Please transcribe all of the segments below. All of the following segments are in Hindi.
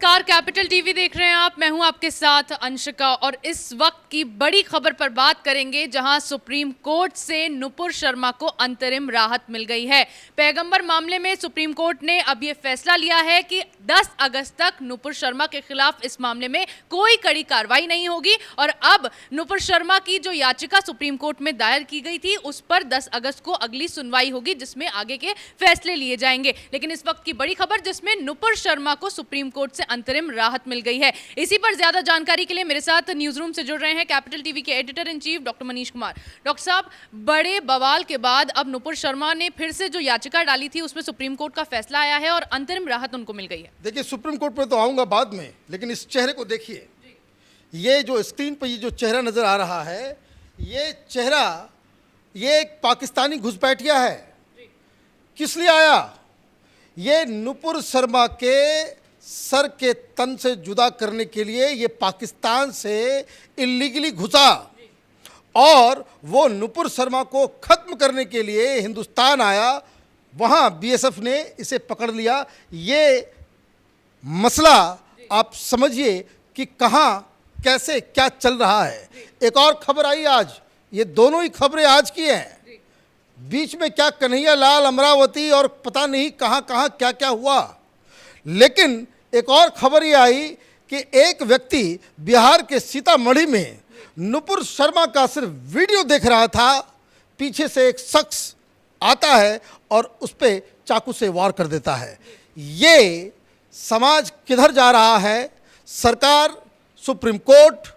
नमस्कार, कैपिटल टीवी देख रहे हैं आप। मैं हूं आपके साथ अंशिका और इस वक्त की बड़ी खबर पर बात करेंगे जहां सुप्रीम कोर्ट से नुपुर शर्मा को अंतरिम राहत मिल गई है। पैगंबर मामले में सुप्रीम कोर्ट ने अब यह फैसला लिया है कि 10 अगस्त तक नुपुर शर्मा के खिलाफ इस मामले में कोई कड़ी कार्रवाई नहीं होगी और अब नुपुर शर्मा की जो याचिका सुप्रीम कोर्ट में दायर की गई थी उस पर 10 अगस्त को अगली सुनवाई होगी जिसमें आगे के फैसले लिए जाएंगे। लेकिन इस वक्त की बड़ी खबर जिसमें नुपुर शर्मा को सुप्रीम कोर्ट से अंतरिम राहत मिल गई है, इसी पर ज्यादा जानकारी के लिए मेरे साथ न्यूज रूम से जुड़ रहे हैं कैपिटल टीवी के editor in chief doctor Manish Kumar. Doctor साहब, बड़े बवाल के बाद अब नुपुर शर्मा ने फिर से जो याचिका डाली थी उसमें सुप्रीम कोर्ट का फैसला आया है और अंतरिम राहत उनको मिल गई है। देखिए, सुप्रीम कोर्ट पे तो आऊंगा बाद में, लेकिन इस चेहरे को देखिए। ये जो स्क्रीन पर ये जो चेहरा नजर आ रहा है, ये चेहरा ये एक पाकिस्तानी घुसपैठिया है। किस लिए आया? ये नुपुर शर्मा के सर के तन से जुदा करने के लिए ये पाकिस्तान से इलीगली घुसा और वो नुपुर शर्मा को खत्म करने के लिए हिंदुस्तान आया। वहाँ बीएसएफ ने इसे पकड़ लिया। ये मसला आप समझिए कि कहाँ कैसे क्या चल रहा है। एक और खबर आई आज, ये दोनों ही खबरें आज की हैं। बीच में क्या कन्हैया लाल, अमरावती और पता नहीं कहाँ कहाँ क्या क्या हुआ। लेकिन एक और खबर ये आई कि एक व्यक्ति बिहार के सीतामढ़ी में नुपुर शर्मा का सिर्फ वीडियो देख रहा था, पीछे से एक शख्स आता है और उस पर चाकू से वार कर देता है। ये समाज किधर जा रहा है? सरकार, सुप्रीम कोर्ट,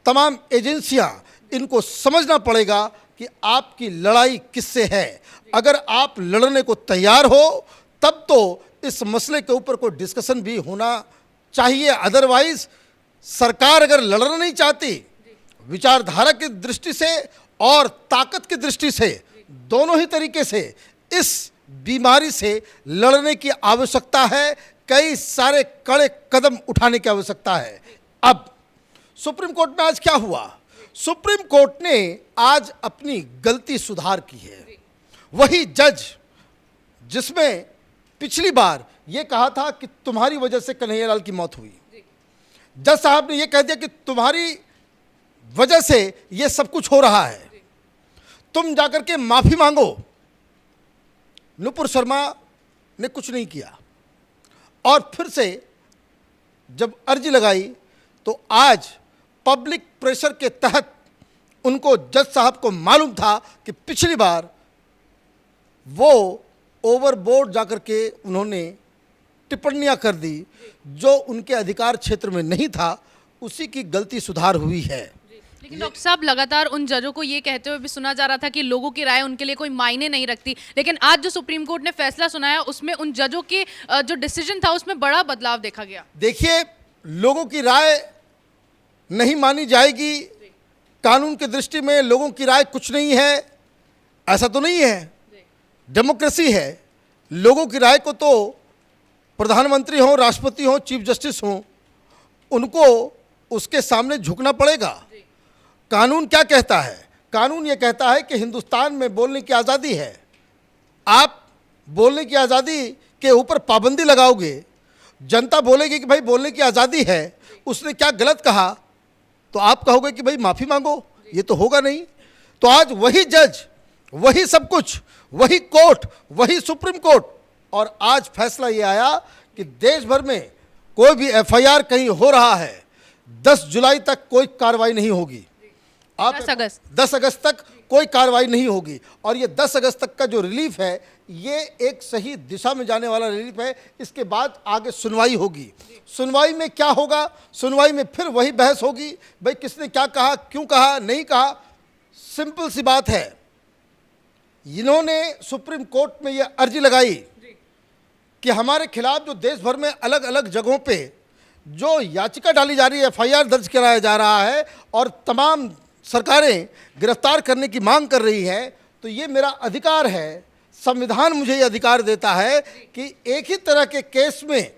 तमाम एजेंसियां, इनको समझना पड़ेगा कि आपकी लड़ाई किससे है। अगर आप लड़ने को तैयार हो तब तो इस मसले के ऊपर कोई डिस्कशन भी होना चाहिए। अदरवाइज सरकार अगर लड़ना नहीं चाहती, विचारधारा की दृष्टि से और ताकत की दृष्टि से, दोनों ही तरीके से इस बीमारी से लड़ने की आवश्यकता है। कई सारे कड़े कदम उठाने की आवश्यकता है। अब सुप्रीम कोर्ट में आज क्या हुआ? सुप्रीम कोर्ट ने आज अपनी गलती सुधार की है। वही जज जिसमें पिछली बार यह कहा था कि तुम्हारी वजह से कन्हैया लाल की मौत हुई, जज साहब ने यह कह दिया कि तुम्हारी वजह से यह सब कुछ हो रहा है, तुम जाकर के माफी मांगो। नुपुर शर्मा ने कुछ नहीं किया और फिर से जब अर्जी लगाई तो आज पब्लिक प्रेशर के तहत उनको, जज साहब को मालूम था कि पिछली बार वो ओवरबोर्ड जाकर के उन्होंने टिप्पणियां कर दी जो उनके अधिकार क्षेत्र में नहीं था। उसी की गलती सुधार हुई है। लेकिन डॉक्टर साहब, लगातार उन जजों को ये कहते हुए भी सुना जा रहा था कि लोगों की राय उनके लिए कोई मायने नहीं रखती, लेकिन आज जो सुप्रीम कोर्ट ने फैसला सुनाया उसमें उन जजों के जो डिसीजन था उसमें बड़ा बदलाव देखा गया। देखिए, लोगों की राय नहीं मानी जाएगी, कानून की दृष्टि में लोगों की राय कुछ नहीं है, ऐसा तो नहीं है। डेमोक्रेसी है। लोगों की राय को तो प्रधानमंत्री हो, राष्ट्रपति हो, चीफ जस्टिस हो, उनको उसके सामने झुकना पड़ेगा। कानून क्या कहता है? कानून ये कहता है कि हिंदुस्तान में बोलने की आज़ादी है। आप बोलने की आज़ादी के ऊपर पाबंदी लगाओगे, जनता बोलेगी कि भाई बोलने की आज़ादी है, उसने क्या गलत कहा, तो आप कहोगे कि भाई माफ़ी मांगो। ये तो होगा नहीं। तो आज वही जज, वही सब कुछ, वही कोर्ट, वही सुप्रीम कोर्ट, और आज फैसला ये आया कि देश भर में कोई भी एफआईआर कहीं हो रहा है, 10 जुलाई तक कोई कार्रवाई नहीं होगी। 10 अगस्त तक कोई कार्रवाई नहीं होगी। और ये 10 अगस्त तक का जो रिलीफ है, ये एक सही दिशा में जाने वाला रिलीफ है। इसके बाद आगे सुनवाई होगी। सुनवाई में क्या होगा? सुनवाई में फिर वही बहस होगी, भाई किसने क्या कहा, क्यों कहा, नहीं कहा। सिंपल सी बात है, इन्होंने सुप्रीम कोर्ट में यह अर्जी लगाई कि हमारे खिलाफ जो देश भर में अलग अलग जगहों पे जो याचिका डाली जा रही है, एफआईआर दर्ज कराया जा रहा है और तमाम सरकारें गिरफ्तार करने की मांग कर रही है, तो ये मेरा अधिकार है। संविधान मुझे ये अधिकार देता है कि एक ही तरह के केस में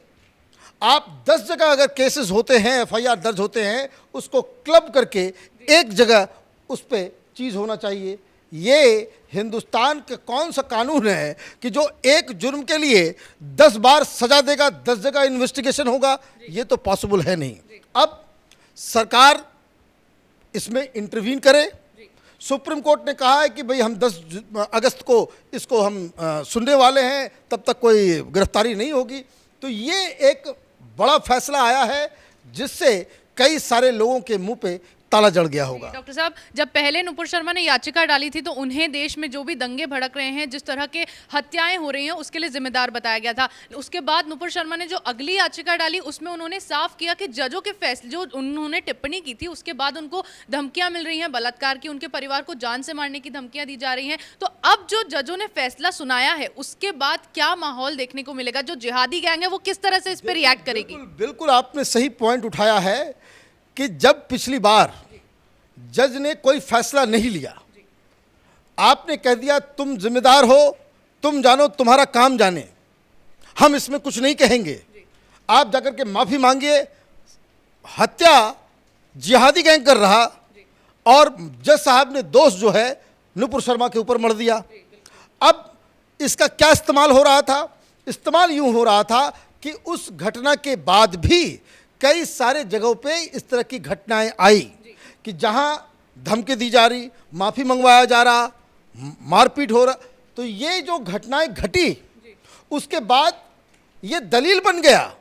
आप 10 जगह अगर केसेस होते हैं, एफआईआर दर्ज होते हैं, उसको क्लब करके एक जगह उस पर चीज़ होना चाहिए। ये हिंदुस्तान का कौन सा कानून है कि जो एक जुर्म के लिए 10 बार सजा देगा, 10 जगह इन्वेस्टिगेशन होगा? ये तो पॉसिबल है नहीं। अब सरकार इसमें इंटरवीन करे। सुप्रीम कोर्ट ने कहा है कि भाई हम 10 अगस्त को इसको हम सुनने वाले हैं, तब तक कोई गिरफ्तारी नहीं होगी। तो ये एक बड़ा फैसला आया है जिससे कई सारे लोगों के मुंह पे ताला जड़ गया होगा। डॉक्टर साहब, जब पहले नुपुर शर्मा ने याचिका डाली थी तो उन्हें देश में जो भी दंगे भड़क रहे हैं, जिस तरह के हत्याएं हो रही हैं, उसके लिए जिम्मेदार बताया गया था। उसके बाद नुपुर शर्मा ने जो अगली याचिका डाली उसमें उन्होंने साफ किया कि जजों के फैसले, जो उन्होंने टिप्पणी की थी उसके बाद उनको धमकियां मिल रही हैं बलात्कार की, उनके परिवार को जान से मारने की धमकियां दी जा रही हैं। तो अब जो जजों ने फैसला सुनाया है उसके बाद क्या माहौल देखने को मिलेगा? जो जिहादी गैंग है वो किस तरह से इस पर रिएक्ट करेगी? बिल्कुल आपने सही पॉइंट उठाया है कि जब पिछली बार जज ने कोई फैसला नहीं लिया, आपने कह दिया तुम जिम्मेदार हो, तुम जानो, तुम्हारा काम जाने, हम इसमें कुछ नहीं कहेंगे, आप जाकर के माफी मांगिए। हत्या जिहादी गैंग कर रहा और जज साहब ने दोष जो है नुपुर शर्मा के ऊपर मढ़ दिया। अब इसका क्या इस्तेमाल हो रहा था? इस्तेमाल यूं हो रहा था कि उस घटना के बाद भी कई सारे जगहों पे इस तरह की घटनाएं आई कि जहां धमकी दी जा रही, माफ़ी मंगवाया जा रहा, मारपीट हो रहा। तो ये जो घटनाएं घटी उसके बाद ये दलील बन गया।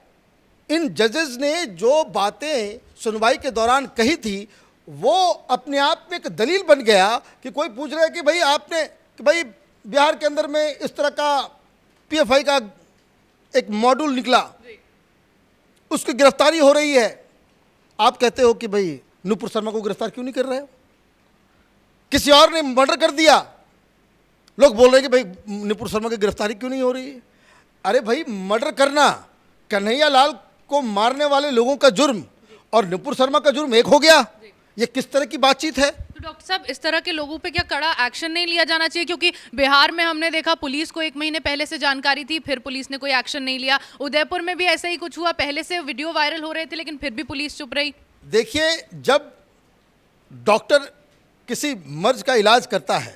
इन जजेस ने जो बातें सुनवाई के दौरान कही थी वो अपने आप में एक दलील बन गया कि कोई पूछ रहा है कि भाई आपने, कि भाई बिहार के अंदर में इस तरह का पीएफआई का एक मॉड्यूल निकला, उसकी गिरफ्तारी हो रही है, आप कहते हो कि भाई नुपुर शर्मा को गिरफ्तार क्यों नहीं कर रहे हो? किसी और ने मर्डर कर दिया, लोग बोल रहे हैं कि भाई नुपुर शर्मा की गिरफ्तारी क्यों नहीं हो रही है? अरे भाई, मर्डर करना, कन्हैया लाल को मारने वाले लोगों का जुर्म और नुपुर शर्मा का जुर्म एक हो गया। ये किस तरह की बातचीत है? तो डॉक्टर साहब, इस तरह के लोगों पे क्या कड़ा एक्शन नहीं लिया जाना चाहिए? क्योंकि बिहार में हमने देखा पुलिस को 1 महीने पहले से जानकारी थी, फिर पुलिस ने कोई एक्शन नहीं लिया। उदयपुर में भी ऐसा ही कुछ हुआ, पहले से वीडियो वायरल हो रहे थे लेकिन फिर भी पुलिस चुप रही। देखिए, जब डॉक्टर किसी मर्ज का इलाज करता है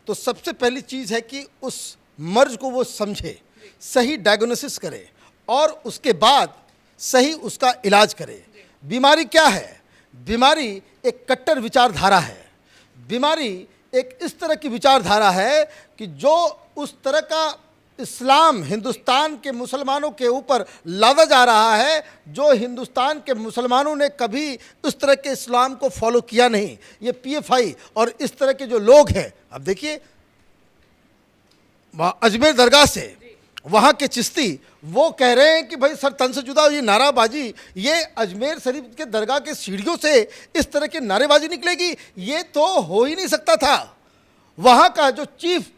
तो सबसे पहली चीज़ है कि उस मर्ज को वो समझे, सही डायग्नोसिस करे और उसके बाद सही उसका इलाज करे। बीमारी क्या है? बीमारी एक कट्टर विचारधारा है। बीमारी एक इस तरह की विचारधारा है कि जो उस तरह का इस्लाम हिंदुस्तान के मुसलमानों के ऊपर लादा जा रहा है, जो हिंदुस्तान के मुसलमानों ने कभी उस तरह के इस्लाम को फॉलो किया नहीं। ये पीएफआई और इस तरह के जो लोग हैं, अब देखिए अजमेर दरगाह से वहाँ के चिश्ती वो कह रहे हैं कि भाई सर तन से जुदा, ये नाराबाजी, ये अजमेर शरीफ के दरगाह के सीढ़ियों से इस तरह की नारेबाजी निकलेगी, ये तो हो ही नहीं सकता था। वहाँ का जो चीफ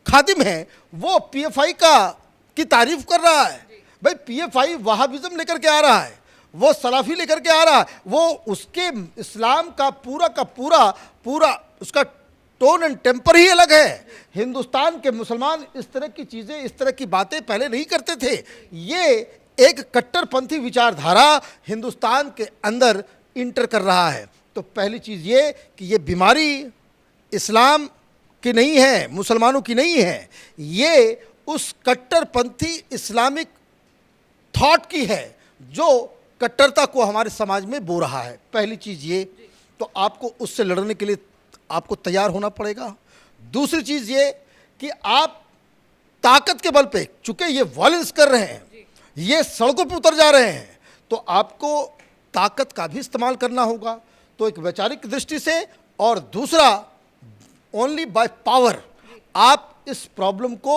खादिम है वो पीएफआई की तारीफ कर रहा है। भाई पीएफआई वहाबिज्म लेकर के आ रहा है, वो सलाफी लेकर के आ रहा है, वो उसके इस्लाम का पूरा उसका टोन एंड टेम्पर ही अलग है। हिंदुस्तान के मुसलमान इस तरह की चीज़ें, इस तरह की बातें पहले नहीं करते थे। ये एक कट्टरपंथी विचारधारा हिंदुस्तान के अंदर इंटर कर रहा है। तो पहली चीज़ ये कि ये बीमारी इस्लाम की नहीं है, मुसलमानों की नहीं है, ये उस कट्टरपंथी इस्लामिक थॉट की है जो कट्टरता को हमारे समाज में बो रहा है। पहली चीज़ ये, तो आपको उससे लड़ने के लिए आपको तैयार होना पड़ेगा। दूसरी चीज़ ये कि आप ताकत के बल पे, चूंकि ये वायलेंस कर रहे हैं, ये सड़कों पे उतर जा रहे हैं, तो आपको ताकत का भी इस्तेमाल करना होगा। तो एक वैचारिक दृष्टि से, और दूसरा ओनली बाय पावर आप इस प्रॉब्लम को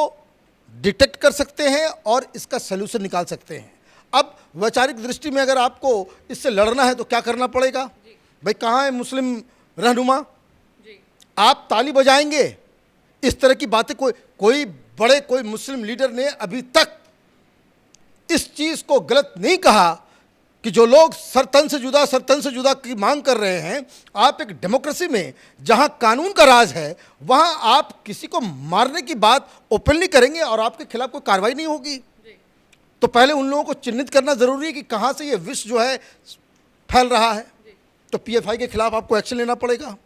डिटेक्ट कर सकते हैं और इसका सलूशन निकाल सकते हैं। अब वैचारिक दृष्टि में अगर आपको इससे लड़ना है तो क्या करना पड़ेगा? भाई कहाँ है मुस्लिम रहनुमा? आप ताली बजाएंगे, इस तरह की बातें कोई मुस्लिम लीडर ने अभी तक इस चीज़ को गलत नहीं कहा कि जो लोग सरतन से जुदा की मांग कर रहे हैं। आप एक डेमोक्रेसी में जहां कानून का राज है, वहां आप किसी को मारने की बात ओपनली करेंगे और आपके खिलाफ कोई कार्रवाई नहीं होगी। तो पहले उन लोगों को चिन्हित करना जरूरी है कि कहां से ये विष जो है फैल रहा है। तो पीएफआई के खिलाफ आपको एक्शन लेना पड़ेगा।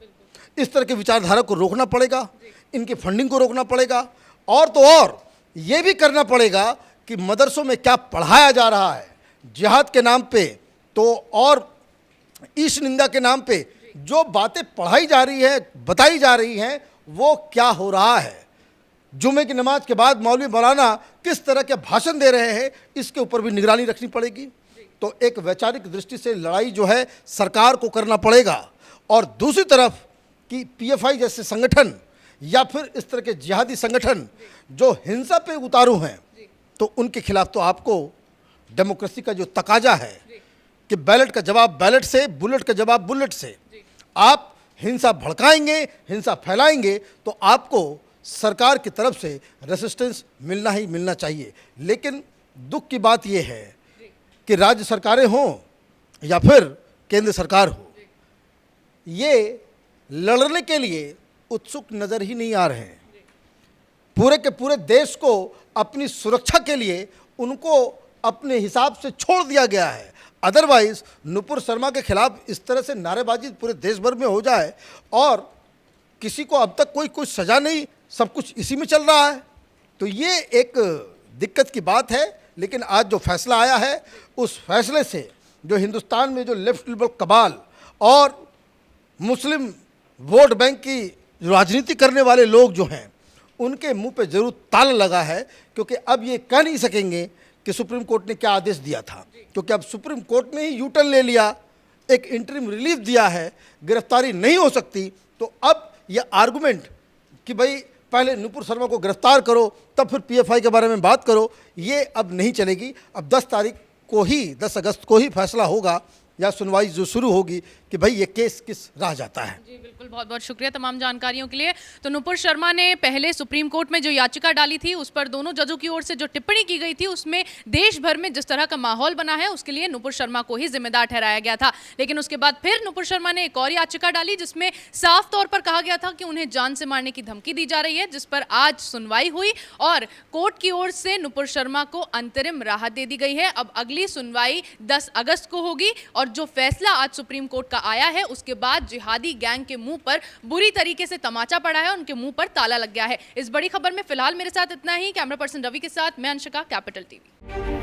इस तरह के विचारधारा को रोकना पड़ेगा, इनकी फंडिंग को रोकना पड़ेगा, और तो और ये भी करना पड़ेगा कि मदरसों में क्या पढ़ाया जा रहा है, जिहाद के नाम पे तो और ईश निंदा के नाम पे जो बातें पढ़ाई जा रही है, बताई जा रही हैं, वो क्या हो रहा है। जुमे की नमाज के बाद मौलवी मौलाना किस तरह के भाषण दे रहे हैं, इसके ऊपर भी निगरानी रखनी पड़ेगी। तो एक वैचारिक दृष्टि से लड़ाई जो है सरकार को करना पड़ेगा, और दूसरी तरफ कि पीएफआई जैसे संगठन या फिर इस तरह के जिहादी संगठन जो हिंसा पे उतारू हैं, तो उनके खिलाफ तो आपको डेमोक्रेसी का जो तकाजा है कि बैलेट का जवाब बैलेट से, बुलेट का जवाब बुलेट से, आप हिंसा भड़काएंगे, हिंसा फैलाएंगे, तो आपको सरकार की तरफ से रेसिस्टेंस मिलना ही मिलना चाहिए। लेकिन दुख की बात यह है कि राज्य सरकारें हों या फिर केंद्र सरकार हो, ये लड़ने के लिए उत्सुक नज़र ही नहीं आ रहे हैं। पूरे के पूरे देश को अपनी सुरक्षा के लिए उनको अपने हिसाब से छोड़ दिया गया है। अदरवाइज नुपुर शर्मा के खिलाफ इस तरह से नारेबाजी पूरे देश भर में हो जाए और किसी को अब तक कोई सज़ा नहीं, सब कुछ इसी में चल रहा है, तो ये एक दिक्कत की बात है। लेकिन आज जो फैसला आया है, उस फैसले से जो हिंदुस्तान में जो लेफ्ट लिबरल कबाल और मुस्लिम वोट बैंक की राजनीति करने वाले लोग जो हैं, उनके मुंह पे ज़रूर ताला लगा है, क्योंकि अब ये कह नहीं सकेंगे कि सुप्रीम कोर्ट ने क्या आदेश दिया था, क्योंकि अब सुप्रीम कोर्ट ने ही यू टर्न ले लिया, एक इंटरिम रिलीफ दिया है, गिरफ्तारी नहीं हो सकती। तो अब ये आर्गुमेंट कि भाई पहले नुपुर शर्मा को गिरफ्तार करो तब फिर पीएफआई के बारे में बात करो, ये अब नहीं चलेगी। अब 10 अगस्त को ही फैसला होगा या सुनवाई जो शुरू होगी कि भाई ये केस किस राह जाता है। जी बिल्कुल, बहुत बहुत शुक्रिया तमाम जानकारियों के लिए। तो नुपुर शर्मा ने पहले सुप्रीम कोर्ट में जो याचिका डाली थी, उस पर दोनों जजों की ओर से जो टिप्पणी की गई थी, उसमें देश भर में जिस तरह का माहौल बना है उसके लिए नुपुर शर्मा को ही जिम्मेदार ठहराया गया था। लेकिन उसके बाद फिर नुपुर शर्मा ने एक और याचिका डाली जिसमें साफ तौर पर कहा गया था कि उन्हें जान से मारने की धमकी दी जा रही है, जिस पर आज सुनवाई हुई और कोर्ट की ओर से नुपुर शर्मा को अंतरिम राहत दे दी गई है। अब अगली सुनवाई 10 अगस्त को होगी और जो फैसला आज सुप्रीम कोर्ट का आया है, उसके बाद जिहादी गैंग के मुंह पर बुरी तरीके से तमाचा पड़ा है, उनके मुंह पर ताला लग गया है। इस बड़ी खबर में फिलहाल मेरे साथ इतना ही। कैमरा पर्सन रवि के साथ मैं अंशिका, कैपिटल टीवी।